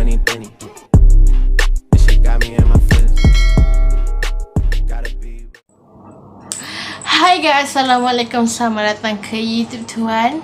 money, penny. This shit got me in my feelings. Gotta be. Hai guys, Assalamualaikum. Selamat datang ke YouTube Tuan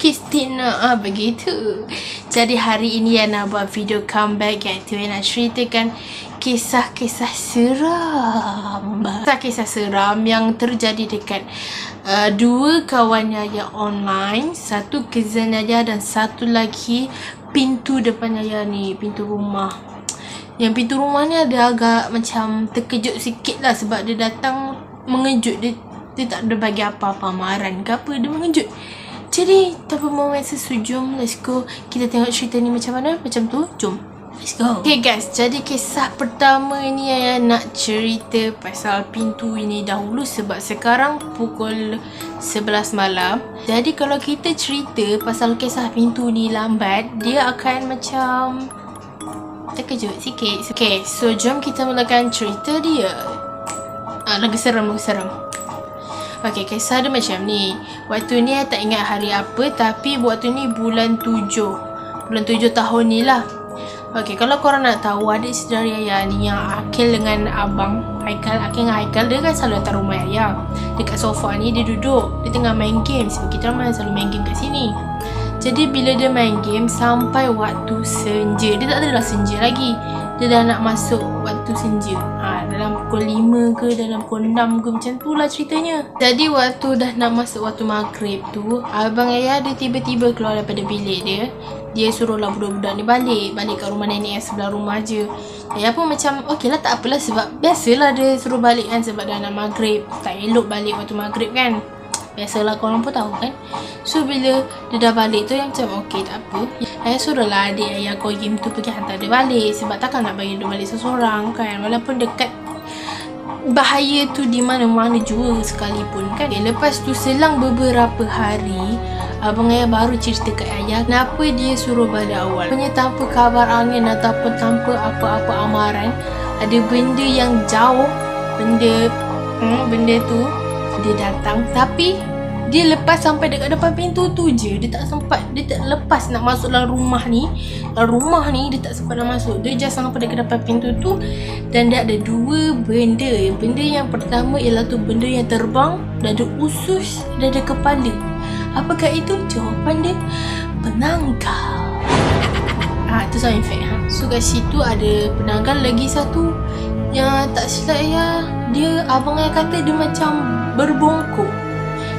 Christina begitu. Jadi hari ini yang nak buat video comeback, iaitu yang nak ceritakan kisah-kisah seram. Kisah-kisah seram yang terjadi dekat dua kawan Yaya online. Satu cousin Yaya dan satu lagi pintu depan Yaya ni, pintu rumah. Yang pintu rumah ni ada agak macam terkejut sikit lah, sebab dia datang mengejut. Dia tak ada bagi apa-apa amaran ke apa, dia mengejut. Jadi tanpa memasa jom, let's go. Kita tengok cerita ni macam mana. Macam tu, jom, let's go. Okay guys, jadi kisah pertama ni yang nak cerita pasal pintu ini dahulu, sebab sekarang pukul 11 malam. Jadi kalau kita cerita pasal kisah pintu ni lambat, dia akan macam terkejut sikit. Okay, so jom kita mulakan cerita dia. Lagi seram. Okay, kisah dia macam ni. Waktu ni tak ingat hari apa, tapi waktu ni bulan 7 tahun ni lah. Okay, kalau korang nak tahu, adik saudara Yaya ni yang Akil dengan abang Haikal, Akil dengan Haikal, dia kan selalu datang rumah Yaya. Dekat sofa ni dia duduk, dia tengah main game. Sebab kita ramai selalu main game kat sini. Jadi bila dia main game sampai waktu senja, dia tak adalah senja lagi, dia dah nak masuk waktu senja. Dalam pukul 5 ke, dalam pukul 6 ke, macam tu lah ceritanya. Jadi waktu dah nak masuk waktu maghrib tu, abang Yaya dia tiba-tiba keluar daripada bilik dia. Dia suruhlah budak-budak ni balik kat rumah nenek yang sebelah rumah je. Yaya pun macam okey lah, tak apalah, sebab biasalah dia suruh balik kan, sebab dah nak maghrib. Tak elok balik waktu maghrib kan, biasalah, korang pun tahu kan. So bila dia dah balik tu, yang macam okey tak apa, Yaya suruhlah adik Yaya Koyim tu pergi hantar dia balik, sebab takkan nak bagi dia balik seseorang kan, walaupun dekat bahaya tu di mana-mana juga sekalipun kan. Lepas tu selang beberapa hari, abang Yaya baru cerita kat Yaya kenapa dia suruh balik awal. Punya tanpa kabar angin ataupun tanpa apa-apa amaran, ada benda yang jauh, benda tu dia datang, tapi dia lepas sampai dekat depan pintu tu je. Dia tak lepas nak masuk dalam rumah ni. Dia tak sempat nak masuk. Dia just sampai dekat depan pintu tu, dan dia ada dua benda. Benda yang pertama ialah tu benda yang terbang, dan ada usus, dan ada kepala. Apakah itu? Jawapan dia penanggal. Itu sound effect. So kat situ ada penanggal lagi satu. Yang tak silap dia abang Yaya kata dia macam berbongkok.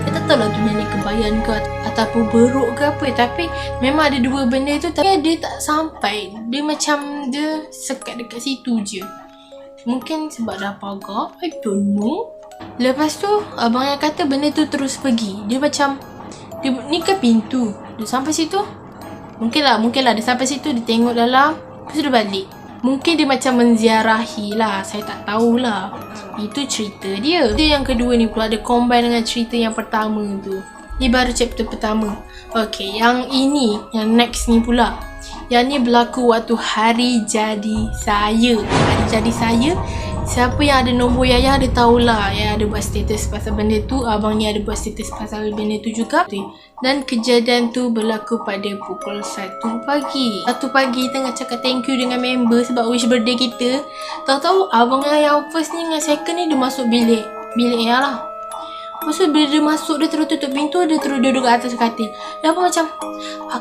Dia tak tahu lah tu nenek kebayan ke ataupun beruk ke apa, tapi memang ada dua benda tu, tapi dia tak sampai. Dia macam dia sekat dekat situ je. Mungkin sebab dah pagar, I don't know. Lepas tu abang Yaya kata benda tu terus pergi. Dia macam ni ke pintu, dia sampai situ, mungkinlah dia sampai situ, dia tengok dalam, lepas tu dia balik. Mungkin dia macam menziarahi lah, saya tak tahulah. Itu cerita dia. Cerita yang kedua ni pula ada combine dengan cerita yang pertama tu. Ni baru chapter pertama. Okay, yang ini, yang next ni pula, yang ni berlaku waktu hari jadi saya. Siapa yang ada nombor Yaya, dia tahulah. Yaya ada buat status pasal benda tu, abang ni ada buat status pasal benda tu juga. Dan kejadian tu berlaku pada pukul 1 pagi. 1 pagi tengah cakap thank you dengan member sebab wish birthday kita. Tahu-tahu abang Yaya yang first ni dengan second ni, dia masuk bilik Yaya lah. Lepas tu bila dia masuk, dia terus tutup pintu, dia terus duduk kat atas katil. Dia apa macam,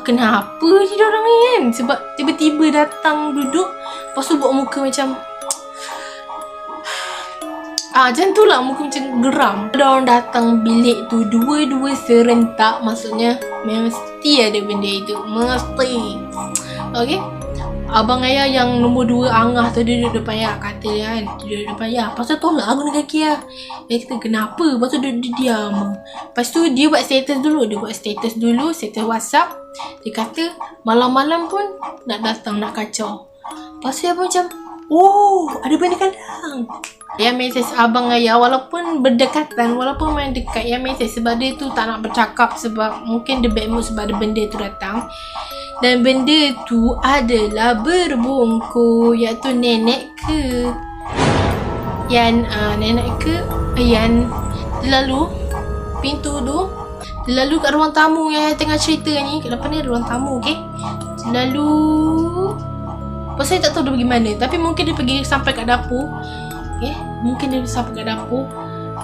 kenapa ni diorang ni kan? Sebab tiba-tiba datang duduk, lepas tu buat muka macam macam tu lah, muka macam geram. Ada orang datang bilik tu dua-dua serentak, maksudnya mesti ada benda itu, mesti. Okay, abang Yaya yang nombor 2 angah tu, dia duduk depan Yaya katil kan, dia duduk depan Yaya. Lepas tu tolak guna kaki Yaya. Dia kata kenapa? Lepas tu dia diam. Lepas tu dia buat status dulu, status WhatsApp. Dia kata malam-malam pun nak datang, nak kacau. Lepas tu Yaya pun macam, ada benda kadang. Yang mesej abang Yaya, walaupun berdekatan, walaupun main dekat, yang mesej sebab dia tu tak nak bercakap, sebab mungkin dia bad mood sebab ada benda tu datang. Dan benda tu adalah berbongkok, iaitu nenek ke Yan. Nenek ke Yan. Dia lalu pintu tu, dia lalu kat ruang tamu yang tengah cerita ni. Kat depan ni ada ruang tamu, okay. Lalu Pasal saya tak tahu dia pergi mana. Tapi mungkin dia pergi sampai kat dapur. Mungkin dia sampai kat dapur.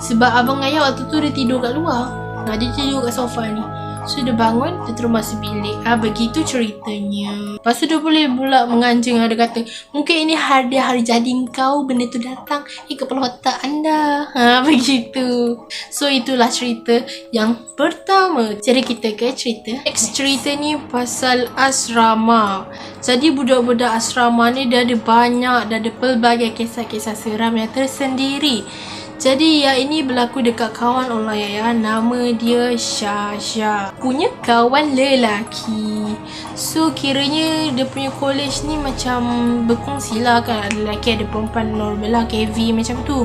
Sebab abang ayah waktu tu dia tidur kat luar. Dia tidur kat sofa ni. So dia bangun, dia terus masuk bilik. Begitu ceritanya. Lepas tu dia boleh pula menganjing. Dia kata, mungkin ini hari jadi kau, benda tu datang kepala otak anda. Begitu. So itulah cerita yang pertama. Jadi kita ke cerita next. Cerita ni pasal asrama. Jadi budak-budak asrama ni dah ada banyak, dah ada pelbagai kisah-kisah seram yang tersendiri. Jadi ini berlaku dekat kawan online ya. Nama dia Syasha. Punya kawan lelaki. So kiranya dia punya college ni macam berkongsi lah kan. Ada lelaki ada perempuan normal lah, KV macam tu.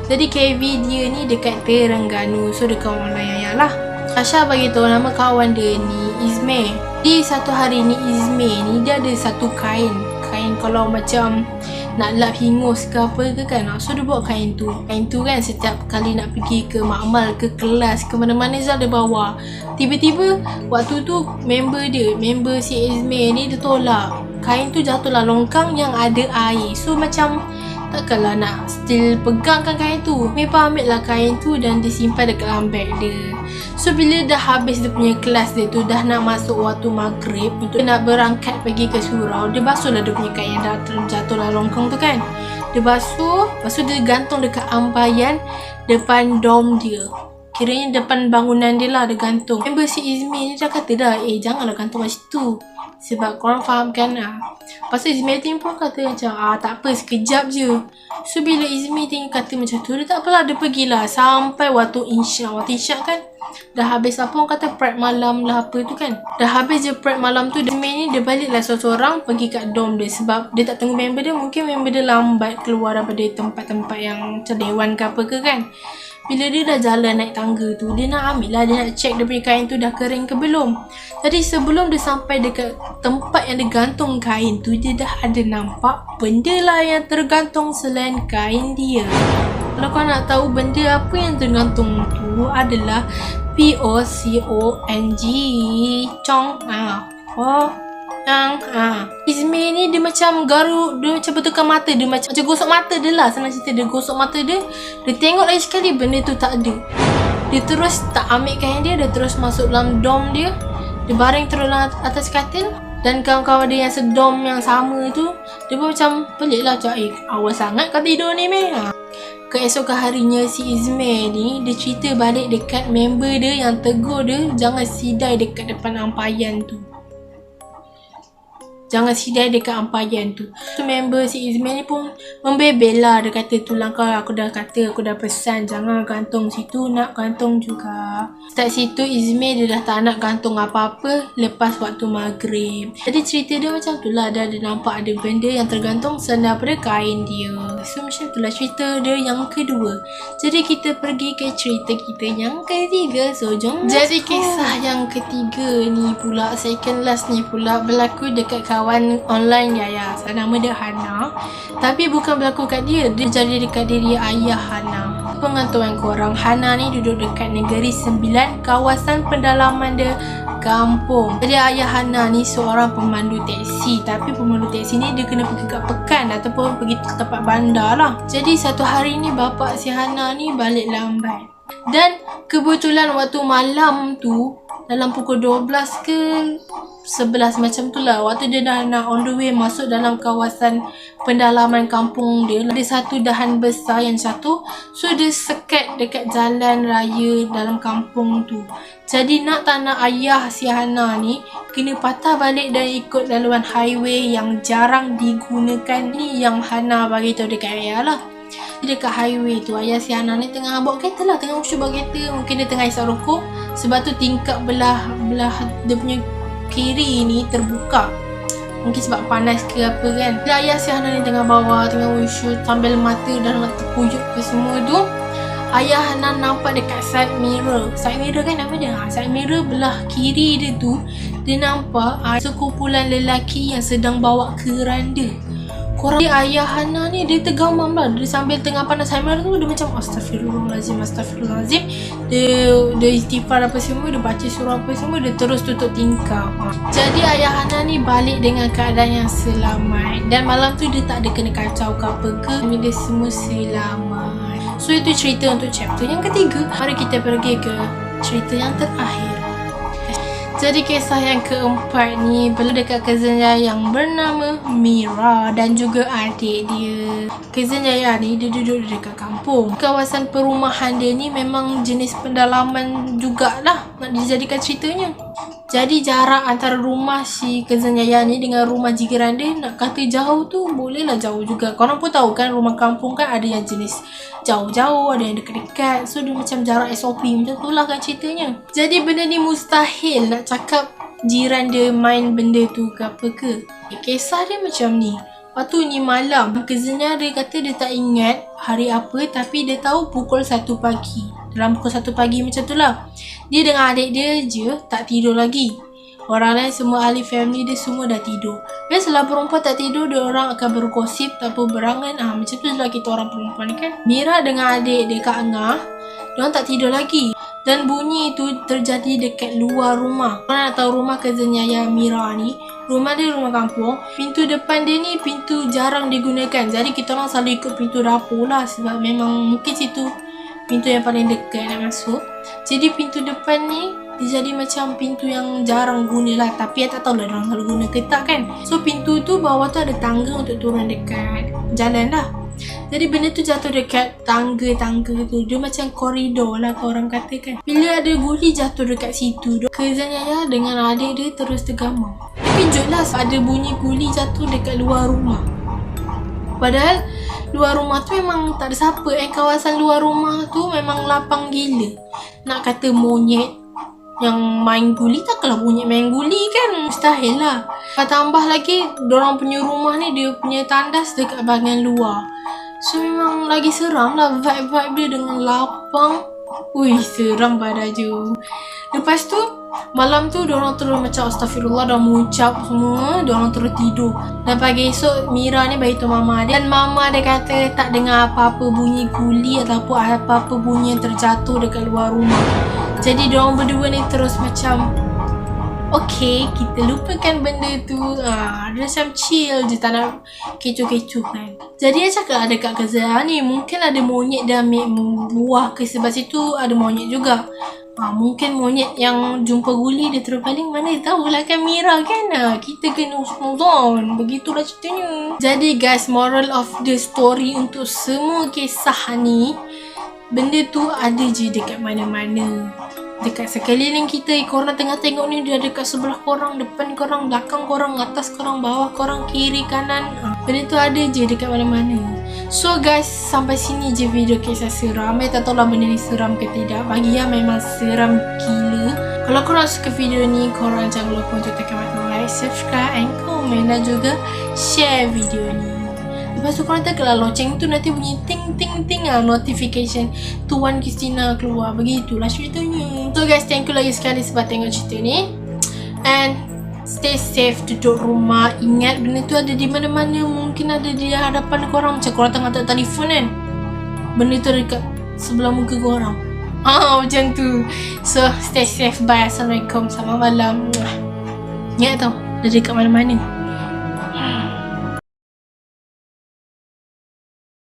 Jadi KV dia ni dekat Terengganu. So dia kawan online ya lah. Syasha bagi tahu nama kawan dia ni Izme. Di satu hari ni Izme ni dia ada satu kain kalau macam nak lap hingus ke apa ke kan. So dia bawa kain tu kan setiap kali nak pergi ke makmal, ke kelas, ke mana-mana Zal dia bawa. Tiba-tiba waktu tu member si Izme ni dia tolak. Kain tu jatuhlah longkang yang ada air. So macam takkanlah nak still pegangkan kain tu. Mereka ambil lah kain tu dan disimpan dekat dalam beg dia. So bila dah habis dia punya kelas dia tu, dah nak masuk waktu maghrib, untuk nak berangkat pergi ke surau, dia basuh lah dia punya kain yang dah terjatuh lah longkang tu kan. Dia basuh, lepas tu dia gantung dekat ampayan depan dom dia. Kiranya depan bangunan dia lah dia gantung. Member si Izmi ni dah kata dah, janganlah gantung kat situ. Sebab korang faham kan lah. Lepas tu Izmi pun kata macam, tak apa sekejap je. So bila Izmi kata macam tu, dia tak apalah, dia pergilah sampai waktu insya. Waktu insya kan dah habis apa orang kata prep malam lah apa tu kan. Dah habis je prep malam tu, Izmi ni dia balik lah seorang pergi kat dorm dia. Sebab dia tak tunggu member dia, mungkin member dia lambat keluar daripada tempat-tempat yang macam dewan ke apa ke kan. Bila dia dah jalan naik tangga tu, dia nak ambil lah, dia nak check dia punya kain tu dah kering ke belum. Jadi sebelum dia sampai dekat tempat yang dia gantung kain tu, dia dah ada nampak benda lah yang tergantung selain kain dia. Kalau kau nak tahu benda apa yang tergantung tu adalah POCONG. Izmi ni dia macam garuk, dia macam betulkan mata dia, macam gosok mata dia lah. Senang cerita, dia gosok mata dia. Dia tengok lagi sekali, benda tu tak ada. Dia terus tak ambil kain dia terus masuk dalam dom dia. Dia baring terus atas katil. Dan kawan-kawan dia yang sedom yang sama tu, dia pun macam pelik lah, macam awal sangat kau tidur ni meh. Keesokan harinya si Izmi ni, dia cerita balik dekat member dia yang tegur dia jangan sidai dekat depan ampayan tu. Jangan sidai dekat ampayan tu. So member si Izmi ni pun membebel lah. Dia kata, itulah kau, aku dah pesan jangan gantung situ, nak gantung juga. Start situ Izmi dia dah tak nak gantung apa-apa lepas waktu maghrib. Jadi cerita dia macam tu lah. Dia ada nampak ada benda yang tergantung selain daripada kain dia. So macam tu lah cerita dia yang kedua. Jadi kita pergi ke cerita kita yang ketiga. So jom. Jadi kisah yang ketiga ni pula, second last ni pula, berlaku dekat kawan online Yaya. Nama dia Hana. Tapi bukan berlaku kat dia, dia jadi dekat diri ayah Hana. Pengetahuan korang, Hana ni duduk dekat Negeri Sembilan, kawasan pendalaman dia kampung. Jadi ayah Hana ni seorang pemandu teksi. Tapi pemandu teksi ni dia kena pergi kat pekan ataupun pergi tempat bandar lah. Jadi satu hari ni bapak si Hana ni balik lambat. Dan kebetulan waktu malam tu, dalam pukul 12 ke 11 macam tu lah, waktu dia dah nak on the way masuk dalam kawasan pendalaman kampung dia, ada satu dahan besar yang jatuh. So dia sekat dekat jalan raya dalam kampung tu. Jadi nak tak nak ayah si Hana ni kena patah balik dan ikut laluan highway yang jarang digunakan ni, yang Hana bagi tahu dekat ayah lah. Dekat highway tu ayah si Hana ni tengah bawa kereta lah, tengah usyuk bawa kereta. Mungkin dia tengah isap rokok, sebab tu tingkap belah dia punya kiri ni terbuka. Mungkin sebab panas ke apa kan. Jadi ayah si Hana ni tengah bawa, tengah usyuk sambil mata dah terpuyuk ke semua tu. Ayah Hana nampak dekat side mirror. Side mirror kan apa dia? Side mirror belah kiri dia tu, dia nampak sekumpulan lelaki yang sedang bawa keranda. Korang ayah Hana ni dia tergamam lah. Dia sambil tengah panas Hamil tu dia macam Astaghfirullahalazim. Dia istighfar apa semua, dia baca surah apa semua, dia terus tutup tingkap. Jadi ayah Hana ni balik dengan keadaan yang selamat. Dan malam tu dia tak ada kena kacau ke apa ke. Dia semua selamat. So itu cerita untuk chapter yang ketiga. Mari kita pergi ke cerita yang terakhir. Jadi kisah yang keempat ni berlaku dekat cousin Yaya yang bernama Mira dan juga adik dia. Cousin Yaya ni dia duduk dekat kampung. Kawasan perumahan dia ni memang jenis pendalaman jugalah nak dijadikan ceritanya. Jadi jarak antara rumah si cousin Yaya ni dengan rumah jiran dia nak kata jauh tu bolehlah jauh juga. Korang pun tahu kan rumah kampung kan ada yang jenis jauh-jauh, ada yang dekat-dekat. So dia macam jarak SOP macam tu lah kan ceritanya. Jadi benda ni mustahil nak cakap jiran dia main benda tu ke apa ke. Kisah dia macam ni. Lepas tu ni malam, cousinnya dia kata dia tak ingat hari apa tapi dia tahu pukul 1 pagi. Dalam pukul 1 pagi macam tu lah. Dia dengan adik dia je tak tidur lagi. Orang lain semua ahli family dia semua dah tidur. Biasalah perempuan tak tidur, dia orang akan bergosip ataupun berangan. Macam tu lah kita orang perempuan ni kan. Mira dengan adik dia Kak Angah, dia orang tak tidur lagi. Dan bunyi itu terjadi dekat luar rumah. Korang nak tahu rumah cousin Yaya Mira ni, rumah dia rumah kampung. Pintu depan dia ni pintu jarang digunakan. Jadi kita orang selalu ikut pintu dapur lah. Sebab memang mungkin situ pintu yang paling dekat nak masuk. Jadi pintu depan ni dia jadi macam pintu yang jarang guna lah. Tapi tak tahulah orang selalu guna ke tak kan. So pintu tu bawah tu ada tangga untuk turun dekat jalan lah. Jadi benda tu jatuh dekat tangga-tangga tu. Dia macam koridor lah korang katakan. Bila ada guli jatuh dekat situ, cousin Yaya dengan adik dia terus tergamam. Kejut lah ada bunyi guli jatuh dekat luar rumah. Padahal luar rumah tu memang tak ada siapa. Kawasan luar rumah tu memang lapang gila. Nak kata monyet yang main guli, takkanlah monyet main guli kan. Mustahil lah. Tambah lagi dorang punya rumah ni dia punya tandas dekat bahagian luar. So memang lagi seram lah vibe-vibe dia dengan lapang. Ui, seram pada je. Lepas tu malam tu diorang terus macam Astaghfirullah dah mengucap semua. Diorang terus tidur. Dan pagi esok Mira ni bagi tahu mama dia. Dan mama dia kata tak dengar apa-apa bunyi guli ataupun apa-apa bunyi yang terjatuh dekat luar rumah. Jadi diorang berdua ni terus macam okay, kita lupakan benda tu. Dia macam chill je, tak nak kecoh-kecoh kan. Jadi dia cakap ada kat cousin ni mungkin ada monyet dah ambil buah ke sebab situ ada monyet juga. Mungkin monyet yang jumpa guli dia terus paling mana tahulah kan Mira kan. Kita kena usnuzon. Begitulah ceritanya. Jadi guys, moral of the story untuk semua kisah ni, benda tu ada je dekat mana-mana. Dekat sekeliling kita, korang tengah tengok ni dia dekat sebelah korang, depan korang, belakang korang, atas korang, bawah korang, kiri, kanan. Benda tu ada je dekat mana-mana. So guys, sampai sini je video kisah seram. Tak tahulah benda ni seram ke tidak. Bagi yang memang seram gila. Kalau korang suka video ni, korang jangan lupa untuk tekan button like, subscribe and komen dan juga share video ni. Lepas tu korang tekanlah loceng tu nanti bunyi ting-ting-ting notification Tuan Christina keluar. Begitulah ceritanya. So guys, thank you lagi sekali sebab tengok cerita ni. And stay safe, duduk rumah. Ingat benda tu ada di mana-mana. Mungkin ada di hadapan korang. Macam korang tengah tak telefon kan, benda tu dekat sebelah muka korang. Macam tu. So stay safe. Bye. Assalamualaikum. Selamat malam. Ingat tau, dia dekat mana-mana.